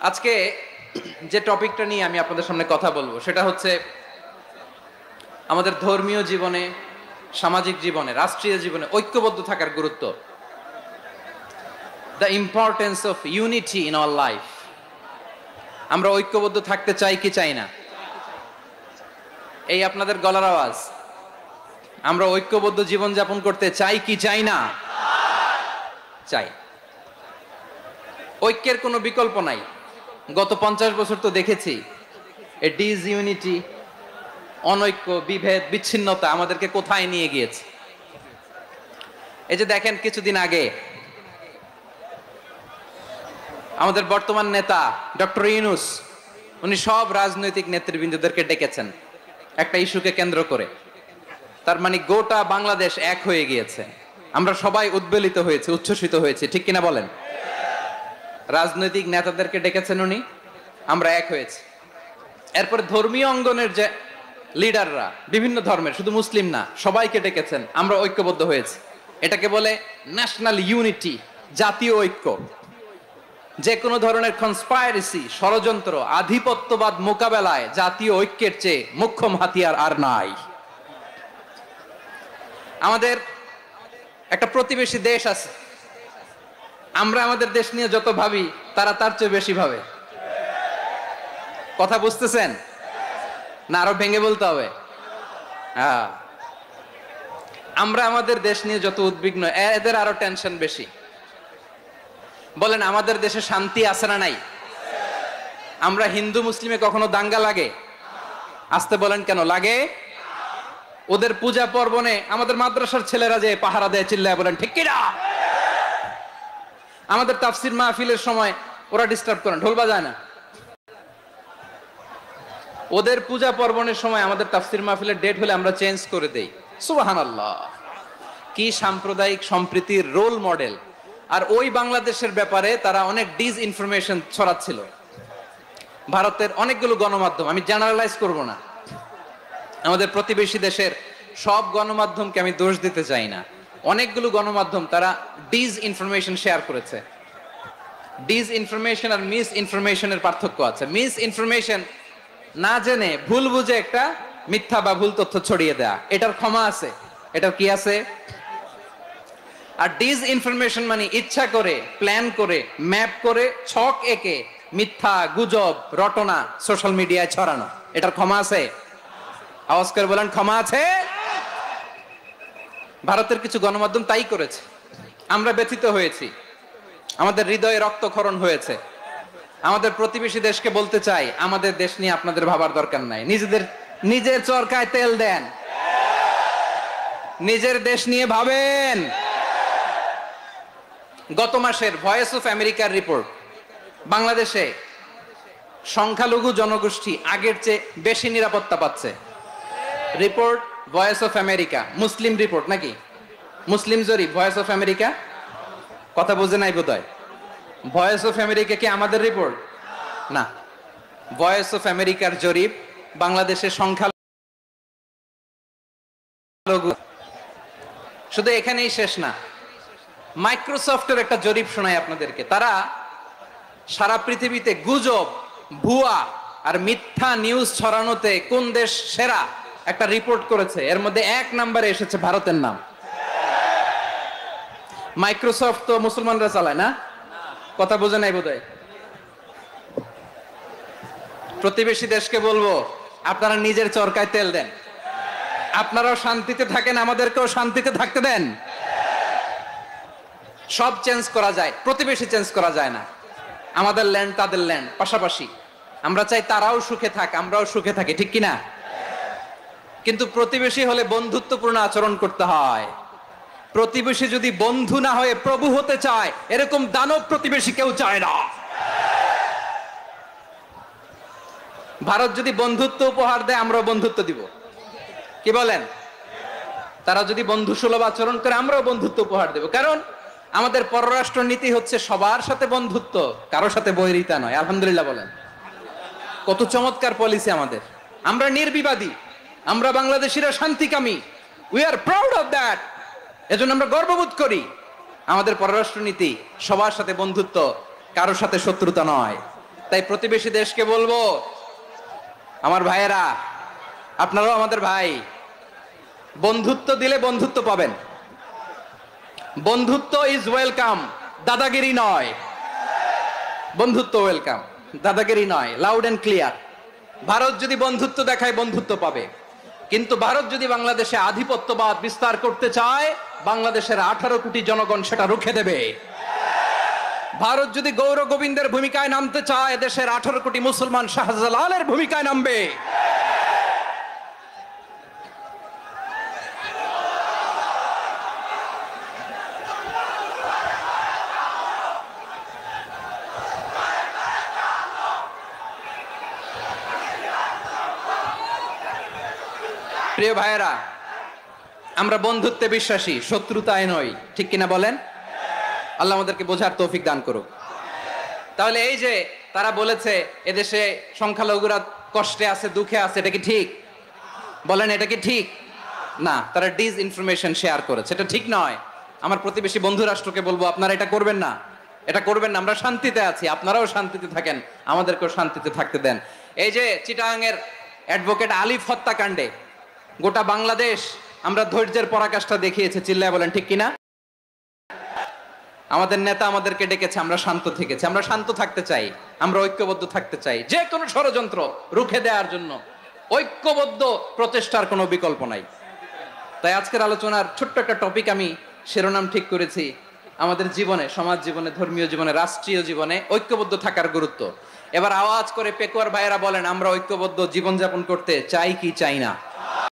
আজকে যে টপিকটা নিয়ে আমি আপনাদের সামনে কথা বলবো সেটা হচ্ছে আমাদের ধর্মীয় জীবনে, সামাজিক জীবনে, রাষ্ট্রীয় জীবনে ঐক্যবদ্ধ থাকার গুরুত্ব। The importance of unity in our life. আমরা ঐক্যবদ্ধ থাকতে চাই কি চাই না? এই আপনাদের গলার আওয়াজ। আমরা ঐক্যবদ্ধ জীবন যাপন করতে চাই কি চাই না? চাই। ঐক্যের কোনো বিকল্প নাই। গত 50 বছর তো দেখেছি এ ডিসইউনিটি, অনৈক্য, বিভেদ, বিচ্ছিন্নতা আমাদেরকে কোথায় নিয়ে গিয়েছে। এই যে দেখেন, কিছুদিন আগে আমাদের বর্তমান নেতা ডক্টর ইউনূস, উনি সব রাজনৈতিক নেতৃবৃন্দদেরকে ডেকেছেন একটা ইস্যুকে কেন্দ্র করে। তার মানে গোটা বাংলাদেশ এক হয়ে গিয়েছে। আমরা সবাই উদ্বেলিত হয়েছে, উচ্ছ্বসিত হয়েছে, ঠিক কিনা বলেন? রাজনৈতিক নেতাদেরকে ডেকেছেন উনি, আমরা এক হয়েছি। এরপর ধর্মীয় অঙ্গনের যে লিডাররা, বিভিন্ন ধর্মের, শুধু মুসলিম না, সবাইকে ডেকেছেন, আমরা ঐক্যবদ্ধ হয়েছি। এটাকে বলে ন্যাশনাল ইউনিটি, জাতীয় ঐক্য। যে কোনো ধরনের কনস্পাইরেসি, ষড়যন্ত্র, আধিপত্যবাদ মোকাবেলায় জাতীয় ঐক্যের চেয়ে মোক্ষম হাতিয়ার আর নাই। আমাদের একটা প্রতিবেশী দেশ আছে, আমরা আমাদের দেশ নিয়ে যত ভাবি তারা তার চেয়ে বেশি ভাবে। কথা বুঝতেছেন না? আরো ভেঙে বলতে হবে। হ্যাঁ, আমরা আমাদের দেশ নিয়ে যত উদ্বিগ্ন, এদের আরো টেনশন বেশি। বলেন, আমাদের দেশে শান্তি আছে না নাই? আমরা হিন্দু মুসলিমে কখনো দাঙ্গা লাগে? আসতে বলেন, কেন লাগে? ওদের পূজা পার্বণে আমাদের মাদ্রাসার ছেলেরা যে পাহারা দেয়, চিল্লায় বলেন ঠিক কিনা? আমাদের তাফসির মাহফিলের সময় ওরা ডিস্টার্ব করেন, ঢোল বাজায় না। ওদের পূজা পার্বণের সময় আমাদের তাফসির মাহফিলের ডেট হলে আমরা চেঞ্জ করে দেই। সুবহানাল্লাহ! কি সাম্প্রদায়িক সম্প্রীতির রোল মডেল। আর ওই বাংলাদেশের ব্যাপারে তারা অনেক ডিসইনফরমেশন ছড়াচ্ছিল। ভারতের অনেকগুলো গণমাধ্যম, আমি জেনারেলাইজ করব না, আমাদের প্রতিবেশী দেশের সব গণমাধ্যমকে আমি দোষ দিতে চাই না, অনেকগুলো গণমাধ্যম তারা ডিসইনফরমেশন শেয়ার করেছে। ডিসইনফরমেশন আর মিস ইনফরমেশনের পার্থক্য আছে। মিস ইনফরমেশন না জেনে ভুল বুঝে একটা মিথ্যা বা ভুল তথ্য ছড়িয়ে দেয়া, এটার ক্ষমা আছে, এটার কি আছে? আর ডিসইনফরমেশন মানে ইচ্ছা করে, প্ল্যান করে, ম্যাপ করে, ছক এঁকে মিথ্যা, গুজব, রটনা সোশ্যাল মিডিয়ায় ছড়ানো, এটার ক্ষমা আছে? আওয়াজ করে বলেন, ক্ষমা আছে? ভারতের কিছু গণমাধ্যম তাই করেছে। আমরা ব্যথিত হয়েছি, আমাদের হৃদয়ে রক্তক্ষরণ হয়েছে। আমাদের প্রতিবেশী দেশকে বলতে চাই, আমাদের দেশ নিয়ে আপনাদের ভাবার দরকার নাই। নিজের চরকায় তেল দেন, নিজের দেশ নিয়ে ভাবেন। গত মাসের ভয়েস অফ আমেরিকার রিপোর্ট, বাংলাদেশে সংখ্যালঘু জনগোষ্ঠী আগের চেয়ে বেশি নিরাপত্তা পাচ্ছে। Report voice of America, Muslim report নাকি? মুসলিম জরিপ, ভয়েস অফ আমেরিকা। কথা বুঝে নাই বোধহয়। ভয়েস অফ আমেরিকা কি আমাদের রিপোর্ট? না, ভয়েস অফ আমেরিকার জরিপ বাংলাদেশের সংখ্যালঘু। শুধু এখানেই শেষ না, মাইক্রোসফটের একটা জরিপ শোনায় আপনাদেরকে। তারা সারা পৃথিবীতে গুজব, ভুয়া আর মিথ্যা নিউজ ছড়ানোতে কোন দেশ সেরা একটা রিপোর্ট করেছে। এর মধ্যে 1 নম্বরে এসেছে ভারতের নাম। মাইক্রোসফট তো মুসলমানরা চালায় না? কথা বোঝে নাই বোধহয়। প্রতিবেশী দেশকে বলবো, আপনারা নিজের চরকায় তেল দেন, আপনারাও শান্তিতে থাকেন, আমাদেরকেও শান্তিতে থাকতে দেন। সব চেঞ্জ করা যায়, প্রতিবেশী চেঞ্জ করা যায় না। আমাদের ল্যান্ড তাদের ল্যান্ড, পাশাপাশি। আমরা চাই তারাও সুখে থাক, আমরাও সুখে থাকি, ঠিক কিনা? কিন্তু প্রতিবেশী হলে বন্ধুত্বপূর্ণ আচরণ করতে হয়। প্রতিবেশী যদি বন্ধু না হয়ে প্রভু হতে চায়, এরকম দানব প্রতিবেশী কেউ চায় না। ভারত যদি বন্ধুত্ব উপহার দেয়, আমরাও বন্ধুত্ব দিব। কি বলেন? তারা যদি বন্ধু সুলভ আচরণ করে, আমরাও বন্ধুত্ব উপহার দেব। কারণ আমাদের পররাষ্ট্র নীতি হচ্ছে সবার সাথে বন্ধুত্ব, কারোর সাথে বৈরিতা নয়। আলহামদুলিল্লাহ বলেন, কত চমৎকার পলিসি আমাদের। আমরা নির্বিবাদী, আমরা বাংলাদেশিরা শান্তিকামী। We are proud of that. এজন্য আমরা গর্ববোধ করি। আমাদের পররাষ্ট্র নীতি সবার সাথে বন্ধুত্ব, কারোর সাথে শত্রুতা নয়। তাই প্রতিবেশী দেশকে বলবো, আমার ভাইয়েরা, আপনারাও আমাদের ভাই, বন্ধুত্ব দিলে বন্ধুত্ব পাবেন। বন্ধুত্ব ইজ ওয়েলকাম, দাদাগিরি নয়। বন্ধুত্ব ওয়েলকাম, দাদাগিরি নয়, লাউড এন্ড ক্লিয়ার। ভারত যদি বন্ধুত্ব দেখায় বন্ধুত্ব পাবে, কিন্তু ভারত যদি বাংলাদেশে আধিপত্যবাদ বিস্তার করতে চায়, বাংলাদেশের 18 কোটি জনগণ সেটা রুখে দেবে। ভারত যদি গৌর গোবিন্দের ভূমিকায় নামতে চায়, দেশের 18 কোটি মুসলমান শাহজালালের ভূমিকায় নামবে। প্রিয় ভাইয়েরা, আমরা বন্ধুত্বে বিশ্বাসী, শত্রুতায় নই, ঠিক কিনা বলেন? আল্লাহ আমাদেরকে বোঝার তৌফিক দান করুক। তাহলে এই যে তারা বলেছে এদেশে সংখ্যালঘুরা কষ্টে আছে, দুঃখে আছে, এটা কি ঠিক? বলেন, এটা কি ঠিক? না, তারা ডিস ইনফরমেশন শেয়ার করেছে, এটা ঠিক নয়। আমার প্রতিবেশী বন্ধু রাষ্ট্রকে বলবো, আপনারা এটা করবেন না, এটা করবেন না। আমরা শান্তিতে আছি, আপনারাও শান্তিতে থাকেন, আমাদেরকেও শান্তিতে থাকতে দেন। এই যে চিটাগাং এর অ্যাডভোকেট আলিফ হত্যাকাণ্ডে গোটা বাংলাদেশ আমরা ধৈর্যের পরাকাষ্ঠা দেখিয়েছে, চিল্লায় বলেন ঠিক কিনা? আমাদের নেতা আমাদেরকে ডেকেছে, আমরা শান্ত থেকেছি। আমরা শান্ত থাকতে চাই, আমরা ঐক্যবদ্ধ থাকতে চাই। যে কোনো ষড়যন্ত্র রুখে দেওয়ার জন্য ঐক্যবদ্ধ প্রচেষ্টার কোনো বিকল্প নাই। তাই আজকের আলোচনার ছোট্ট একটা টপিক আমি শিরোনাম ঠিক করেছি, আমাদের জীবনে, সমাজ জীবনে, ধর্মীয় জীবনে, রাষ্ট্রীয় জীবনে ঐক্যবদ্ধ থাকার গুরুত্ব। এবার আওয়াজ করে পেকুয়ার ভাইয়েরা বলেন, আমরা ঐক্যবদ্ধ জীবনযাপন করতে চাই কি চাই না?